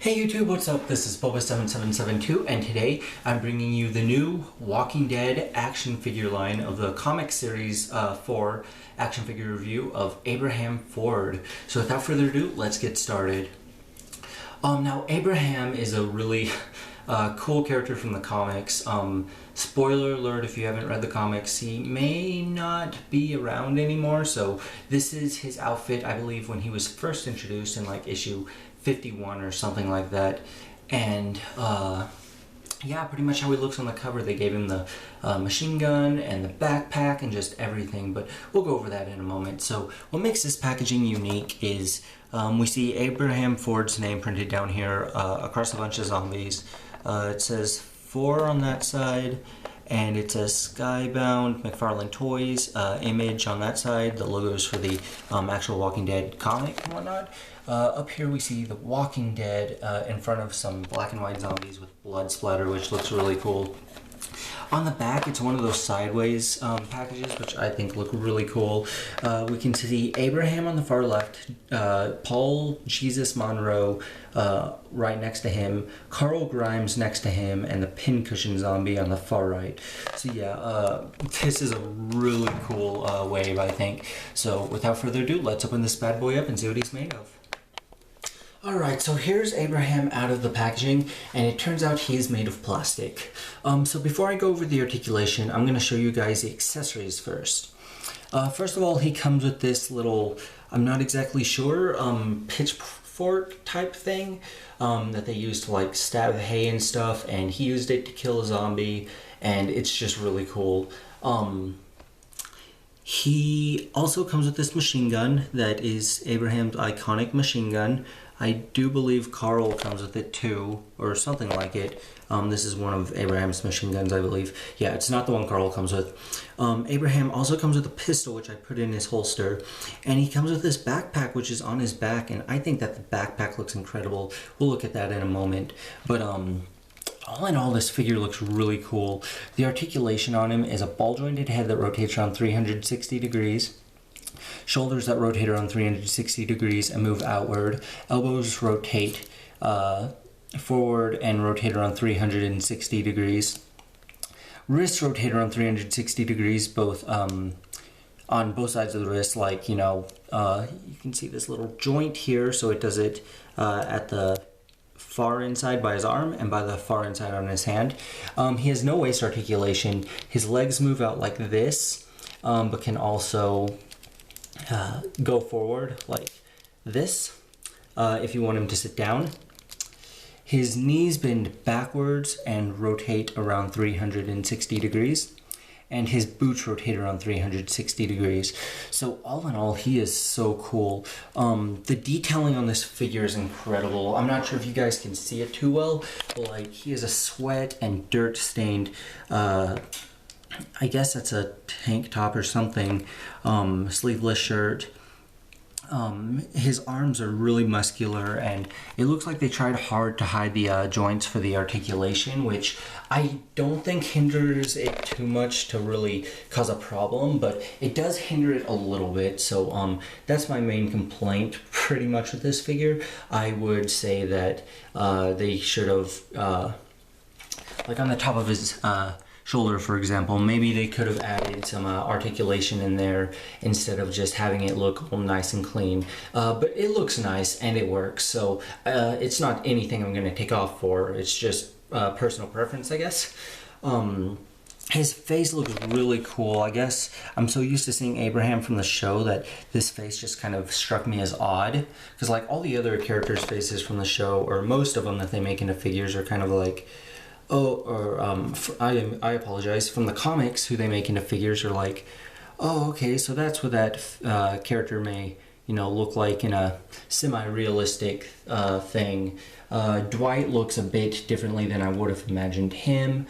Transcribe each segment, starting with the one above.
Hey YouTube, what's up? This is Boba7772 and today I'm bringing you the new Walking Dead action figure line of the comic series 4 action figure review of Abraham Ford. So without further ado, let's get started. Now Abraham is a really cool character from the comics. Spoiler alert if you haven't read the comics, he may not be around anymore, so this is his outfit, I believe, when he was first introduced in like issue 51 or something like that. And yeah, pretty much how he looks on the cover. They gave him the machine gun and the backpack and just everything, but we'll go over that in a moment. So what makes this packaging unique is we see Abraham Ford's name printed down here across a bunch of zombies. It says 4 on that side, and it says Skybound Mcfarlane Toys image on that side. The logos for the actual Walking Dead comic and whatnot. Up here we see the Walking Dead in front of some black and white zombies with blood splatter, which looks really cool. On the back, it's one of those sideways packages, which I think look really cool. We can see Abraham on the far left, Paul Jesus Monroe right next to him, Carl Grimes next to him, and the pincushion zombie on the far right. So yeah, this is a really cool wave, I think. So without further ado, let's open this bad boy up and see what he's made of. Alright, so here's Abraham out of the packaging, and it turns out he is made of plastic. So before I go over the articulation, I'm going to show you guys the accessories first. First of all, he comes with this little, I'm not exactly sure, pitchfork type thing that they use to like stab hay and stuff, and he used it to kill a zombie, and it's just really cool. He also comes with this machine gun that is Abraham's iconic machine gun. I do believe Carl comes with it too, or something like it. This is one of Abraham's machine guns, I believe. Yeah, it's not the one Carl comes with. Abraham also comes with a pistol, which I put in his holster. And he comes with this backpack, which is on his back, and I think that the backpack looks incredible. We'll look at that in a moment. But all in all, this figure looks really cool. The articulation on him is a ball-jointed head that rotates around 360 degrees. Shoulders that rotate around 360 degrees and move outward. Elbows rotate forward and rotate around 360 degrees. Wrists rotate around 360 degrees, both on both sides of the wrist. Like, you know, you can see this little joint here, so it does it at the far inside by his arm and by the far inside on his hand. He has no waist articulation. His legs move out like this, but can also go forward like this if you want him to sit down. His knees bend backwards and rotate around 360 degrees, and his boots rotate around 360 degrees. So all in all, he is so cool. The detailing on this figure is incredible. I'm not sure if you guys can see it too well, but like, he has a sweat and dirt stained I guess that's a tank top or something, sleeveless shirt. His arms are really muscular, and it looks like they tried hard to hide the joints for the articulation, which I don't think hinders it too much to really cause a problem, but it does hinder it a little bit. So that's my main complaint pretty much with this figure. I would say that they should have, like on the top of his shoulder, for example, maybe they could have added some articulation in there instead of just having it look all nice and clean. But it looks nice and it works, so it's not anything I'm going to take off for. It's just personal preference, I guess. His face looks really cool. I guess I'm so used to seeing Abraham from the show that this face just kind of struck me as odd, because like all the other characters' faces from the show, or most of them that they make into figures, are kind of like, I apologize, from the comics, who they make into figures are like, oh, okay, so that's what that character may, you know, look like in a semi-realistic thing. Dwight looks a bit differently than I would have imagined him.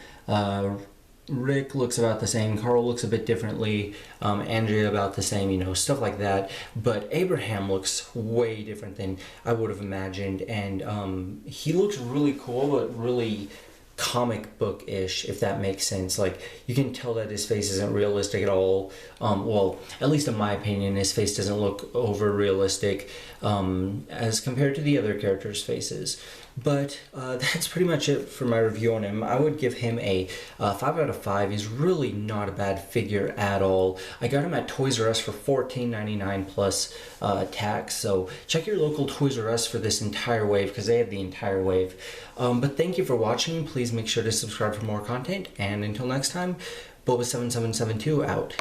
Rick looks about the same. Carl looks a bit differently. Andrea about the same, you know, stuff like that. But Abraham looks way different than I would have imagined, and he looks really cool, but really comic book-ish, if that makes sense. Like, you can tell that his face isn't realistic at all. Well, at least in my opinion, his face doesn't look over realistic as compared to the other characters' faces. But that's pretty much it for my review on him. I would give him a 5 out of 5. He's really not a bad figure at all. I got him at Toys R Us for $14.99 plus tax. So check your local Toys R Us for this entire wave, because they have the entire wave. But thank you for watching. Please make sure to subscribe for more content. And until next time, Boba7772 out.